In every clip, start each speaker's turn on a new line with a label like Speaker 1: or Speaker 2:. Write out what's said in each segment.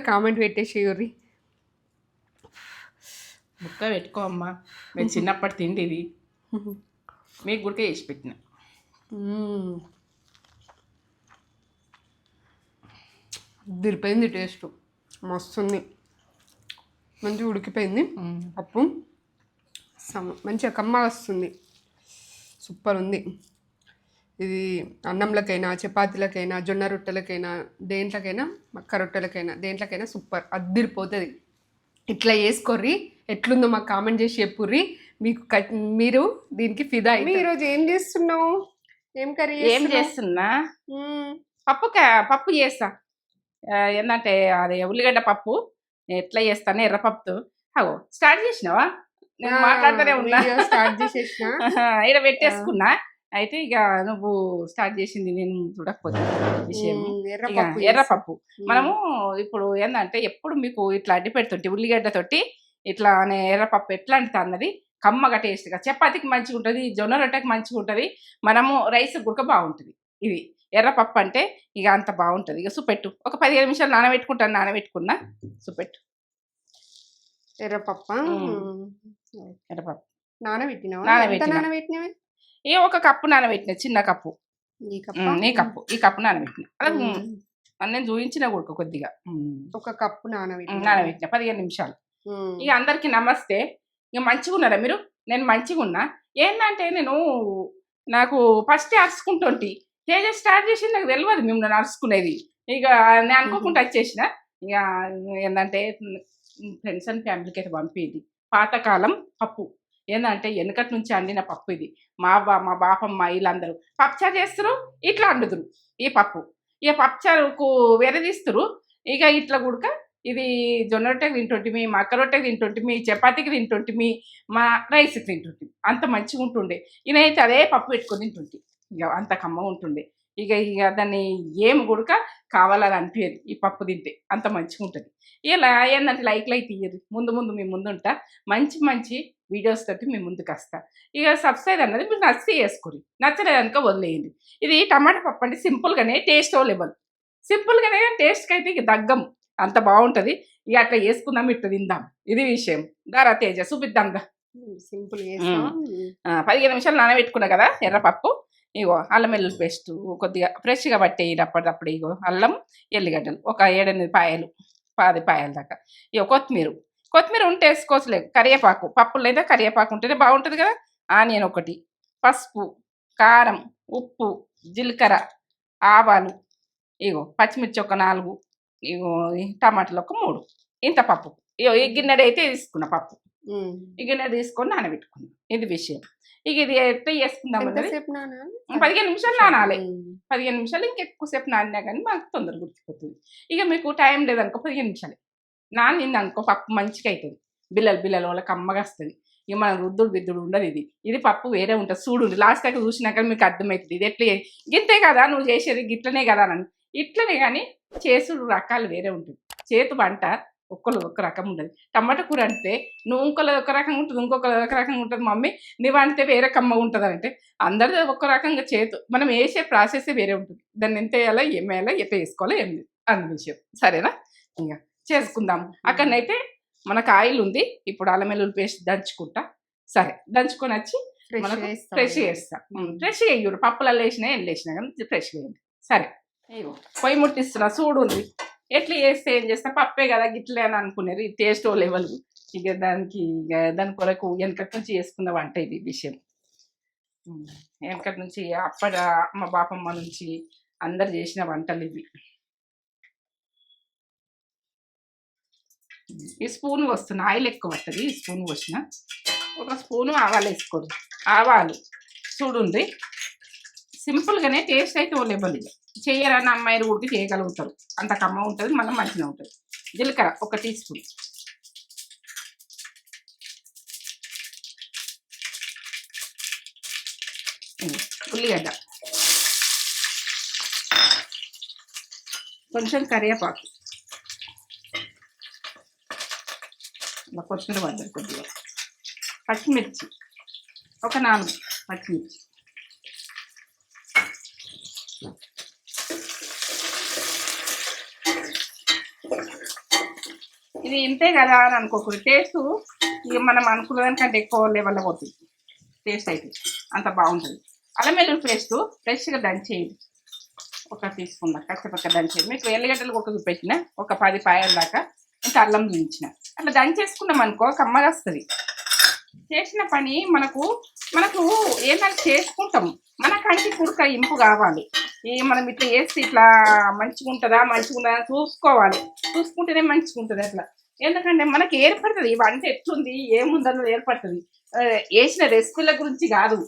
Speaker 1: Comment పెట్టేసేయుర్రి.
Speaker 2: ముక్క పెట్టుకో అమ్మా, మీరు చిన్నప్పటి తిండి ఇది, మీకు గుడికే చేసి పెట్టిన.
Speaker 1: దిరిపోయింది, టేస్ట్ మస్తుంది, మంచిగా ఉడికిపోయింది పప్పు, మంచిగా కమ్మగా వస్తుంది, సూపర్ ఉంది. ఇది అన్నంలకైనా చపాతీలకైనా జొన్న రొట్టెలకైనా దేంట్లకైనా మక్క రొట్టెలకైనా దేంట్లకైనా సూపర్ అద్దిరిపోతుంది. ఇట్లా చేసుకోర్రి, ఎట్లుందో మాకు కామెంట్ చేసి చెప్పుర్రి. మీరు దీనికి ఫిదా అయ్యి. ఈరోజు ఏం చేస్తున్నావు? ఏం కర్రీ
Speaker 2: ఏం చేస్తున్నా? పప్పు చేస్తా. ఏంటంటే అది ఉల్లిగడ్డ పప్పు ఎట్లా చేస్తాను, ఎర్రపప్పుతో. అగో స్టార్ట్ చేసినావా? నేను మాట్లాడుతూనే ఉన్నా,
Speaker 1: స్టార్ట్ చేసేసిన.
Speaker 2: ఇక్కడ పెట్టేసుకున్నా. అయితే ఇక నువ్వు స్టార్ట్ చేసింది నేను చూడకపోతే విషయం. ఎర్రపప్పు మనము ఇప్పుడు ఏంటంటే ఎప్పుడు మీకు ఇట్లా అడ్డి పెడుతుంటే ఉల్లిగడ్డతోటి ఇట్లా ఎర్రపప్పు ఎట్లా అంటే అన్నది కమ్మగా టేస్ట్గా, చపాతీకి మంచిగా ఉంటుంది, జొన్న రొట్టెకి మంచిగా ఉంటుంది, మనము రైస్ గుడక బాగుంటుంది. ఇది ఎర్రపప్పు అంటే ఇక అంత బాగుంటుంది. ఇక సుపెట్టు ఒక 15 నిమిషాలు నానబెట్టుకుంటాను. నానబెట్టుకున్నా సుపెట్టు.
Speaker 1: ఎర్రపప్పు
Speaker 2: నానబెట్టినవి ఏ ఒక కప్పు నానబెట్టిన, చిన్న కప్పు, ఈ కప్పు నానబెట్టిన. అలా నేను చూపించిన కూడా కొద్దిగా
Speaker 1: ఒక కప్పు నానబెట్టిన
Speaker 2: 15 నిమిషాలు. ఇక అందరికి నమస్తే. ఇక మంచిగా ఉన్నారా మీరు? నేను మంచిగా ఉన్నా. ఏంటంటే నాకు ఫస్ట్ అరుచుకుంటుంటే తేజ స్టార్ట్ చేసింది, నాకు తెలియదు మిమ్మల్ని అరుచుకునేది. ఇక నేను అనుకోకుండా వచ్చేసిన. ఇక ఏంటంటే ఫ్రెండ్స్ అండ్ ఫ్యామిలీకి అయితే పంపేది పాతకాలం పప్పు. ఏంటంటే వెనకటి నుంచి అండిన పప్పు ఇది. మా బాపమ్మ వీళ్ళందరూ పప్పుచారు చేస్తారు, ఇట్లా వండుదురు ఈ పప్పు. ఇక పప్పుచారుకు వెరదీస్తారు. ఇక ఇట్లా కూడక ఇది జొన్న రొట్టెకి తింటుంటిమి, మక్క రొట్టెకి తింటుంటిమి, చపాతీకి తింటుంటిమి, మా రైస్కి తింటుంటిమి. అంత మంచిగా ఉంటుండే. ఈయనైతే అదే పప్పు పెట్టుకొని తింటుంటి. ఇక అంత కమ్మ ఉంటుండే. ఇక దాన్ని ఏమి కూడక కావాలని అనిపించదు ఈ పప్పు తింటే, అంత మంచిగా ఉంటుంది. ఇలా ఏంటంటే లైక్ తీయదు. ముందు మీ ముందుంటా, మంచి వీడియోస్ తోటి మీ ముందుకు వస్తా. ఇక సబ్స్క్రైబ్ అన్నది మీరు నచ్చితే చేసుకోండి, నచ్చలేదనుక వదిలేయండి. ఇది టమాటా పప్పు అంటే సింపుల్గానే టేస్ట్ లెవెల్, సింపుల్గానే టేస్ట్కి అయితే ఇక దగ్గం, అంత బాగుంటుంది. ఇక అట్లా వేసుకుందాం, ఇట్లా తిందాం. ఇది విషయం. దారా తేజ చూపిద్దాంగా.
Speaker 1: సింపుల్
Speaker 2: 15 నిమిషాలు నానబెట్టుకున్నా కదా ఎర్రపప్పు. ఇగో అల్లం వెల్లుల్లి పేస్ట్ కొద్దిగా ఫ్రెష్గా పట్టేయి అప్పటికప్పుడు. ఇగో అల్లం ఎల్లిగడ్డలు ఒక 7-8 పాయలు, 10 పాయల దాకా. ఇగో కొత్తిమీర ఉంటే వేసుకోవచ్చులేదు. కరివేపాకు, పప్పులు అయితే కరివేపాకు ఉంటేనే బాగుంటుంది కదా. ఆనియన్ ఒకటి, పసుపు, కారం, ఉప్పు, జీలకర్ర, ఆవాలు, ఇగో పచ్చిమిర్చి ఒక 4, ఇగో టమాటాలు ఒక 3. ఇంత పప్పు. ఇగో ఈ గిన్నెడు అయితే తీసుకున్న పప్పు, ఈ గిన్నెడు తీసుకొని నానబెట్టుకున్నాం. ఇది విషయం. ఇక ఇది ఎట్లా చేసుకుందాం అంటే 15 నిమిషాలు నానాలి. 15 నిమిషాలు ఇంకెక్కువసేపు నానినా కానీ మాకు తొందరగా గుర్తుపోతుంది. ఇక మీకు టైం లేదనుకో 15 నిమిషాలు నానింది అనుకో పప్పు మంచిగా అవుతుంది. బిల్లలు వాళ్ళకి అమ్మగా వస్తుంది. ఇక మన బిద్దుడు ఉండదు. ఇది పప్పు వేరే ఉంటుంది. చూడండి లాస్ట్ దాకా చూసినాక మీకు అర్థమవుతుంది ఇది ఎట్లా. గింతే కదా నువ్వు చేసేది, గిట్లనే కదా అని. ఇట్లనే కానీ చేసుడు రకాలు వేరే ఉంటుంది. చేతు వంట ఒక రకం ఉంటుంది. టమాటా కూర అంటే నువ్వు ఇంకోది ఒక రకంగా ఉంటుంది, ఇంకొకరు ఒక రకంగా ఉంటుంది. మమ్మీ నువ్వు అంటే వేరే కమ్మగా ఉంటుంది అంటే అందరిది ఒక రకంగా చేతు, మనం వేసే ప్రాసెసే వేరే ఉంటుంది. దాన్ని ఎంత వేయాలో ఏం వేయాలో ఎట్లా వేసుకోవాలో ఏం అందు విషయం. సరేనా? ఇంకా చేసుకుందాం. అక్కడనైతే మనకు ఆయిల్ ఉంది. ఇప్పుడు అల్లం వెల్లుల్లి పేస్ట్ దంచుకుంటా. సరే దంచుకొని వచ్చి మనకు ఫ్రెష్ చేస్తా. ఫ్రెష్గా వేయరు, పప్పులలో వేసినా వేసినా కానీ ఫ్రెష్గా వేయండి. సరే పొయ్యి ముట్టిస్తున్నా, చూడు ఉంది. ఎట్లా చేస్తే ఏం చేస్తా, పప్పే కదా గిట్లే అని అనుకునేది. టేస్ట్ లెవెల్ ఇక దాని కొరకు వెనకటి నుంచి చేసుకున్న వంట ఇది విషయం. వెనకటి నుంచి మా బాపమ్మ నుంచి అందరు చేసిన వంటలు ఇవి. ఈ స్పూన్ వస్తున్నా, ఆయిల్ ఎక్కువ వస్తుంది. ఈ స్పూన్ వచ్చిన ఒక స్పూను ఆవాలు వేసుకోండి. ఆవాలు చూడుంది. సింపుల్గానే టేస్ట్ అయితే ఓ లెవెల్. ఇక చేయరని అమ్మాయిలు కూడా చేయగలుగుతారు, అంత కమ్మ ఉంటుంది, మళ్ళీ మంచిగా ఉంటుంది. జీలకర్ర 1 టీ స్పూన్, ఉల్లిగడ్డ, కొంచెం కరివేపాకు, కొత్తిమీర పడ్డది కొద్దిగా, పచ్చిమిర్చి ఒక 4 పచ్చిమిర్చి, ఇది ఇంతే కదా అని అనుకోకూడదు. టేస్ట్ ఇక మనం అనుకున్న దానికంటే ఎక్కువ లెవెల్లో పోతుంది టేస్ట్ అయితే, అంత బాగుంటుంది. అల్లం వెల్లుల్లి పేస్ట్ ఫ్రెష్గా దంచేయండి, ఒక తీసుకున్న కచ్చపక్క దంచేది. మీకు ఎల్లిగడ్డలు ఒక పెట్టిన ఒక 10 పాయల దాకా ఇంకా అల్లం దించిన అట్లా దంచేసుకున్నాం అనుకో కమ్మగా వస్తుంది. చేసిన పని మనకు ఏంటంటే చేసుకుంటాం, మన కంటి కుడక ఇంపు కావాలి. మనం ఇట్లా చేస్తే ఇట్లా మంచిగా ఉంటుందా చూసుకోవాలి, చూసుకుంటేనే మంచిగా ఉంటుంది అట్లా. ఎందుకంటే మనకి ఏర్పడుతుంది వంట ఎట్లుంది ఏముందన్నది ఏర్పడుతుంది. వేసిన రెసిపీల గురించి కాదు,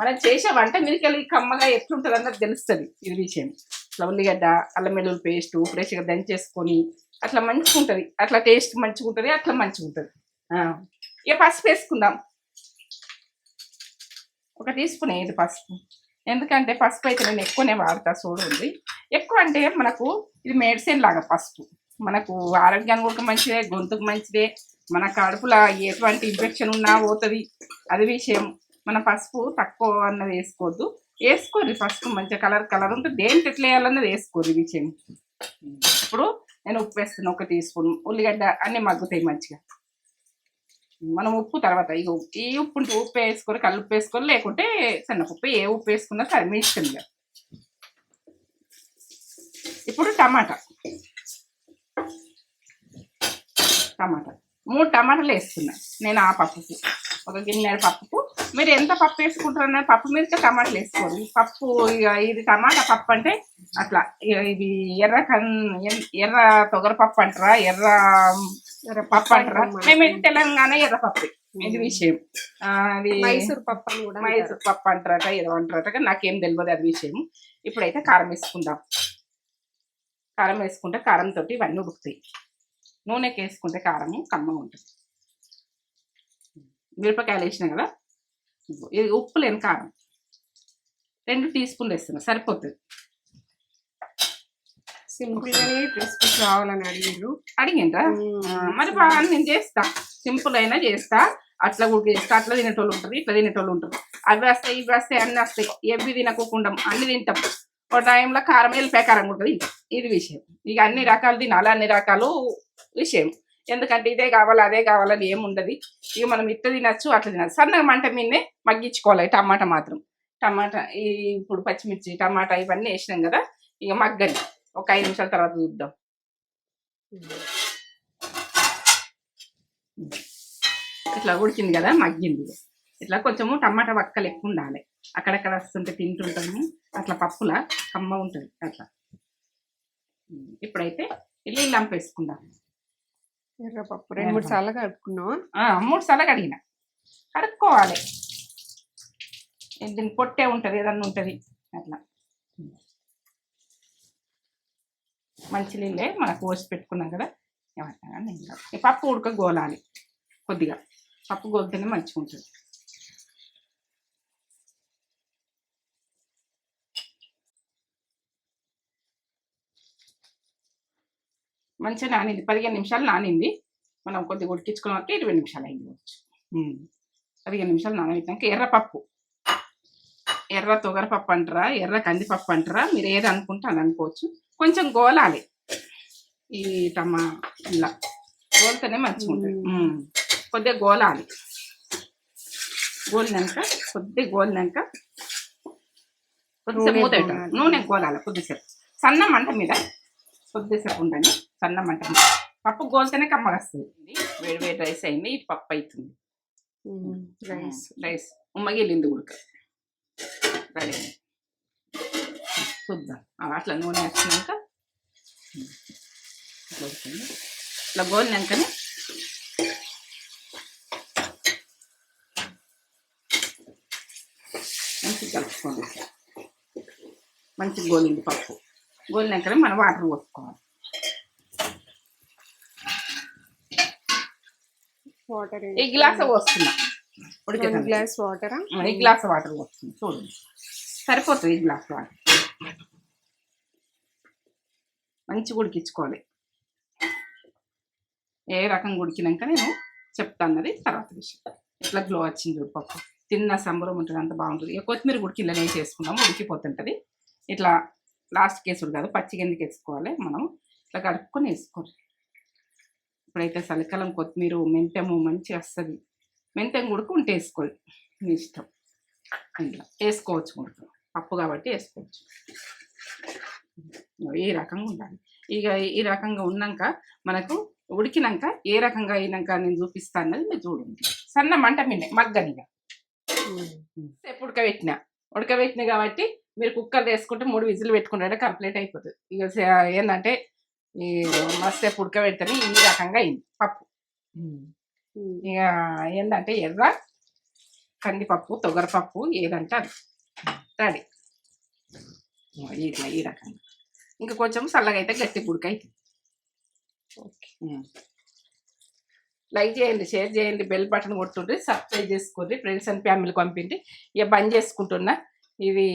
Speaker 2: మనం చేసే వంట మీదకెళ్ళి కమ్మగా ఎట్లుంటుంది అన్నది తెలుస్తుంది. ఇది విషయం. ఇట్లా ఉల్లిగడ్డ అల్లం వెల్లుల్లి పేస్టు ఫ్రెష్గా దంచేసుకొని అట్లా మంచిగా ఉంటుంది, అట్లా టేస్ట్ మంచిగా ఉంటుంది, అట్లా మంచిగా ఉంటుంది. ఇక పసుపు వేసుకుందాం, 1 టీ స్పూన్ వేయండి పసుపు. ఎందుకంటే పసుపు అయితే నేను ఎక్కువనే వాడతా చూడండి. ఎక్కువ అంటే మనకు ఇది మెడిసిన్ లాగా పసుపు, మనకు ఆరోగ్యానికి కూడా మంచిదే, గొంతుకు మంచిదే, మన కడుపులో ఎటువంటి ఇన్ఫెక్షన్ ఉన్నా పోతుంది. అది విషయం. మన పసుపు తక్కువ అన్నది వేసుకోవద్దు, వేసుకోరు పసుపు మంచిగా కలర్ ఉంటుంది. దేనికి ఎట్లా వేయాలన్నది వేసుకోరు విషయం. ఇప్పుడు నేను ఉప్పు వేస్తున్నా 1 టీ స్పూన్. ఉల్లిగడ్డ అన్నీ మగ్గుతాయి మంచిగా. మనం ఉప్పు తర్వాత ఈ ఉప్పు ఉంటే ఉప్పు వేసుకొని కల్లుప్పు వేసుకొని, లేకుంటే శనగపప్పు ఏ ఉప్పు వేసుకున్నా సరే మీ ఇష్టం. ఇప్పుడు టమాటా 3 టమాటాలు వేస్తున్నా నేను ఆ పప్పుకు. 1 గిన్నె పప్పుకు మీరు ఎంత పప్పు వేసుకుంటారన్న పప్పు మీద టమాటాలు వేసుకోండి. పప్పు ఇది టమాటా పప్పు అంటే అట్లా. ఇది ఎర్ర తొగరపప్పు అంటారా, ఎర్ర పప్పు అంటారా, మేమైతే తెలంగాణ ఎర్రపప్పు. ఇది విషయం. అది
Speaker 1: మైసూర్ పప్పు అని కూడా
Speaker 2: మైసూర్ పప్పు అంటారట, ఏదో అంటారట, నాకేం తెలియదు అది విషయం. ఇప్పుడైతే కారం వేసుకుందాం. కారం వేసుకుంటే కారంతో ఇవన్నీ ఉడుకుతాయి. నూనెకి వేసుకుంటే కారము కమ్మగా ఉంటుంది. మిరపకాయలు వేసినా కదా, ఇది ఉప్పు లేని కారం 2 టీ స్పూన్లు వేస్తున్నా సరిపోతుంది.
Speaker 1: సింపుల్గానే రెసిపీస్ కావాలని
Speaker 2: అడిగిండ్రా మరి బాగా నేను చేస్తా, సింపుల్ అయినా చేస్తా. అట్లా కూడా చేస్తా, అట్లా తినేటోళ్ళు ఉంటారు, ఇట్లా తినేటోళ్ళు ఉంటారు. అవి వస్తాయి ఇవి వస్తాయి అన్నీ వస్తాయి, ఎవ్వి తినకుండా అన్ని తింటాం. ఒక టైంలో కారం వెళ్ళిపోయి కారం ఉంటుంది తింటాం. ఇది విషయం. ఇక అన్ని రకాలు తినాలి, అన్ని రకాలు విషయం. ఎందుకంటే ఇదే కావాలి అదే కావాలని ఏముండదు. ఇక మనం ఇట్లా తినచ్చు అట్లా తినచ్చు. సన్నగా మంట మీదనే మగ్గించుకోవాలి. టమాటా మాత్రం ఇప్పుడు పచ్చిమిర్చి టమాటా ఇవన్నీ వేసినాం కదా, ఇక మగ్గని ఒక 5 నిమిషాల తర్వాత చూద్దాం. ఇట్లా ఉడికింది కదా, మగ్గింది. ఇట్లా కొంచెము టమాటా వక్కలు ఎక్కువ ఉండాలి, అక్కడక్కడ వస్తుంటే తింటుంటాము. అట్లా పప్పులా కమ్మ ఉంటుంది అట్లా. ఇప్పుడైతే ఇల్లు లంపేసుకుందాం.
Speaker 1: ఎర్రపప్పు 2-3 సార్లు కడుక్కున్నావా?
Speaker 2: 3 సార్లు కడుక్కోవాలి. దీన్ని పొట్టే ఉంటుంది, ఏదన్నా ఉంటుంది అట్లా. మంచి నీళ్ళే మనకు పోసి పెట్టుకున్నాం కదా, ఏమంటారా ఈ పప్పు ఉడక గోలాలి కొద్దిగా. పప్పు గోలితేనే మంచిగా ఉంటుంది. మంచిగా నానింది, 15 నిమిషాలు నానింది. మనం కొద్దిగా ఉడికించుకున్నాక 20 నిమిషాలు అయింది. 15 నిమిషాలు నానబెట్టినాక ఎర్రపప్పు, ఎర్ర తొగరపప్పు అంటారా, ఎర్ర కందిపప్పు అంటారా, మీరు ఏది అనుకుంటే అది అనుకోవచ్చు. కొంచెం గోలాలి. ఈ ఇలా గోలితేనే మంచిగా ఉంటుంది. కొద్దిగా గోలాలి. గోలినాక కొద్దిసేపు మూత పెట్టాలి. నూనె గోలాలి కొద్దిసేపు, సన్న మంట మీద కొద్దిసేపు ఉండండి. సన్న మంట మీద పప్పు గోలితేనే కమ్మగా వస్తుంది. వేడి రైస్ అయింది, ఈ పప్పు అవుతుంది. రైస్ ఉమ్మగిలింది ఉడక రెడీ. చూద్దాం. అట్లా నూనె వచ్చినాక ఇట్లా గోలినాకనే మంచిగా కలుపుకోండి. మంచిగా గోలింది పప్పు. గోలినాకనే మనం వాటర్ పోసుకోవాలి. ఈ గ్లాస్ పోస్తున్నా,
Speaker 1: ఉడికే గ్లాస్ వాటరా?
Speaker 2: ఈ గ్లాస్ వాటర్ పోస్తుంది చూడండి, సరిపోతుంది. ఈ గ్లాస్ వాటర్ మంచిగా ఉడికించుకోవాలి. ఏ రకంగా ఉడికినాక నేను చెప్తాను తర్వాత విషయం. ఇట్లా గ్లో వచ్చింది చూడు పప్పు, తిన్న సంబరం ఉంటుంది, అంత బాగుంటుంది. ఇక కొత్తిమీర గుడికిళ్ళనే వేసేసుకున్నాము, ఉడికిపోతుంటుంది. ఇట్లా లాస్ట్ కేసుడు కాదు, పచ్చిగా ఎందుకు వేసుకోవాలి, మనం ఇట్లా కడుక్కొని వేసుకోవాలి. ఇప్పుడైతే చలికాలం కొత్తిమీర మెంతెము మంచిగా వస్తుంది. మెంతెం కూడా ఉంటే వేసుకోండి, మీ ఇష్టం. ఇంట్లో వేసుకోవచ్చు కూడా, పప్పు కాబట్టి వేసుకోవచ్చు. ఈ రకంగా ఉండాలి. ఇక ఈ రకంగా ఉన్నాక మనకు ఉడికినాక ఏ రకంగా అయినాక నేను చూపిస్తాను అన్నది మీరు చూడండి. సన్న మంట మీద మగ్గనిగా సేపు ఉడకబెట్టిన కాబట్టి మీరు కుక్కర్ వేసుకుంటే 3 విజిల్ పెట్టుకుంటే కంప్లీట్ అయిపోతుంది. ఇక ఏంటంటే ఈ మస్తు ఉడకబెడితేనే ఈ రకంగా అయింది పప్పు. ఇక ఏంటంటే ఎర్ర కందిపప్పు, తొగరపప్పు ఏదంటే అది రెడీ. ఇట్లా ఈ రకంగా ఇంకా కొంచెం చల్లగా అయితే గట్టి ఉడక అవుతుంది. ఓకే, లైక్ చేయండి, షేర్ చేయండి, బెల్ బటన్ కొట్టుండ్రి, సబ్స్క్రైబ్ చేసుకోండి, ఫ్రెండ్స్ అండ్ ఫ్యామిలీ పంపిండి. ఇక బంద్ చేసుకుంటున్నా. ఇది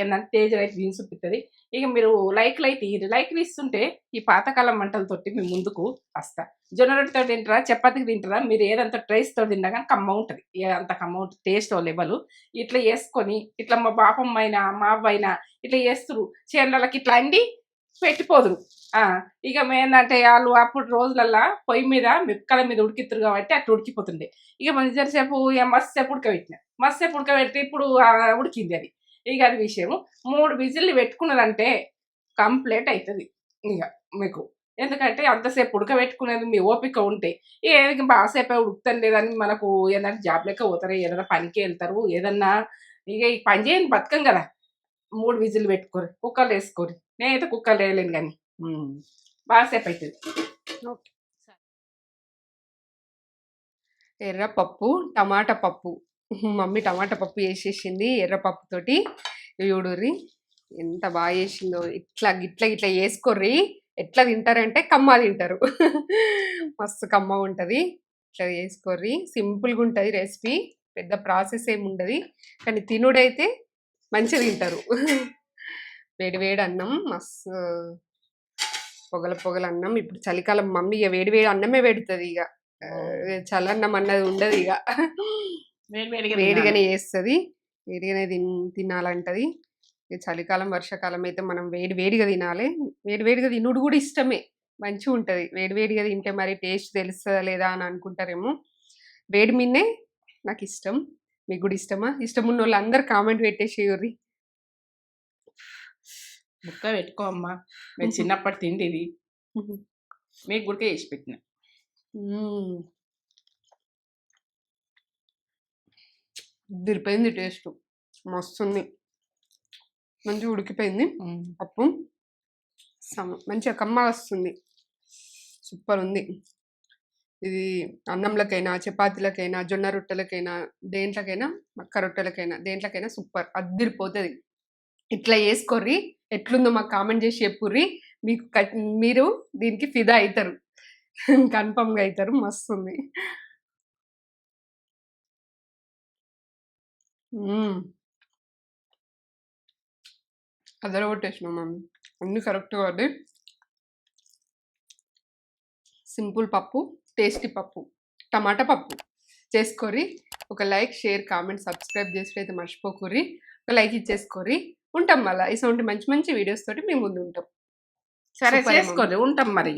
Speaker 2: ఏంటంటే తేజ్ అయితే దీని చూపిస్తుంది. ఇక మీరు లైక్లు ఇస్తుంటే ఈ పాతకాలం మంటలతోటి మీ ముందుకు వస్తా. జొన్న రొట్టెతో తింటారా, చపాతీకి తింటారా, మీరు ఏదంతా ట్రైస్తో తిన్నా కానీ కమ్మ ఉంటుంది. అంత కమ్మ ఉంటుంది, టేస్ట్ లెవెల్. ఇట్లా వేసుకొని ఇట్లా మా బాపమ్మ అయినా మా అవ్వ అయినా ఇట్లా చేస్తురు, చేనులకి ఇట్లా అండి పెట్టిపోదురు. ఇక ఏంటంటే వాళ్ళు అప్పుడు రోజులల్లా పొయ్యి మీద మిక్కల మీద ఉడికిత్తురు కాబట్టి అట్లా ఉడికిపోతుండే. ఇక మంచిసేపు మస్తు ఉడకబెడితే ఇప్పుడు ఉడికింది అది. ఇక అది విషయము 3 విజిల్లు పెట్టుకున్నదంటే కంప్లీట్ అవుతుంది ఇక మీకు. ఎందుకంటే అంతసేపు ఉడకబెట్టుకునేది మీ ఓపిక ఉంటే ఏది బాగాసేపు ఉడుకుతాను లేదని మనకు ఏదైనా జాబ్ లెక్క పోతారు, ఏదైనా పనికి వెళ్తారు, ఏదన్నా ఇక ఈ పని చేయని బతకం కదా. 3 విజిల్లు పెట్టుకోరు, కుక్కర్లు వేసుకోరు. నేనైతే కుక్కర్లు వేయలేను కానీ బాగాసేపు అవుతుంది.
Speaker 1: ఓకే, ఎర్రపప్పు టమాటా పప్పు. మమ్మీ టమాటా పప్పు వేసేసింది ఎర్రపప్పుతోటి. చూడుర్రి ఎంత బాగా చేసిందో. ఇట్లా వేసుకోర్రి. ఎట్లా తింటారంటే కమ్మ తింటారు. మస్తు కమ్మ ఉంటుంది. ఇట్లా వేసుకోర్రి. సింపుల్గా ఉంటుంది రెసిపీ, పెద్ద ప్రాసెస్ ఏమి ఉండదు, కానీ తినుడైతే మంచిగా తింటారు. వేడి అన్నం, మస్తు పొగల అన్నం. ఇప్పుడు చలికాలం మమ్మీ ఇక వేడి అన్నమే పెడుతుంది. ఇక చల్లన్నం అన్నది ఉండదు. ఇక వేడిగానే చేస్తుంది, వేడిగానే తినాలంటది. ఇక చలికాలం వర్షాకాలం అయితే మనం వేడిగా తినాలి. వేడిగా తినుడు కూడా ఇష్టమే, మంచిగా ఉంటుంది. వేడిగా తింటే మరి టేస్ట్ తెలుస్తుందా లేదా అని అనుకుంటారేమో. వేడి మీదనే నాకు ఇష్టం. మీకు కూడా ఇష్టమా? ఇష్టం ఉన్న వాళ్ళు అందరు కామెంట్ పెట్టేసేయుర్రి.
Speaker 2: ముక్క పెట్టుకో అమ్మా, నేను చిన్నప్పటి తిండి ఇది మీకు గుడికే చేసి పెట్టిన.
Speaker 1: దిరిపోయింది, టేస్ట్ మస్తుంది, మంచిగా ఉడికిపోయింది పప్పు. మంచిగా కమ్మ వస్తుంది, సూపర్ ఉంది. ఇది అన్నంలకైనా, చపాతీలకైనా, జొన్న రొట్టెలకైనా, దేంట్లకైనా, మక్క రొట్టెలకైనా, దేంట్లకైనా సూపర్, అద్దిరిపోతుంది. ఇట్లా వేసుకోర్రి. ఎట్లుందో మాకు కామెంట్ చేసి చెప్పుర్రి. మీరు దీనికి ఫిదా అవుతారు, కన్ఫర్మ్గా అవుతారు. మస్తుంది. అదరగొట్టేసినాం మమ్మీ, అన్నీ కరెక్ట్గా ఉంది. సింపుల్ పప్పు, టేస్టీ పప్పు, టమాటా పప్పు చేసుకోర్రి. ఒక లైక్, షేర్, కామెంట్, సబ్స్క్రైబ్ చేసి అయితే మర్చిపోకూర్రి. ఒక లైక్ ఇచ్చేసుకోర్రి. ఉంటాం మళ్ళీ ఇటువంటి మంచి వీడియోస్ తోటి మేము ముందు ఉంటాం.
Speaker 2: సరే చేసుకోర్రి, ఉంటాం మరి.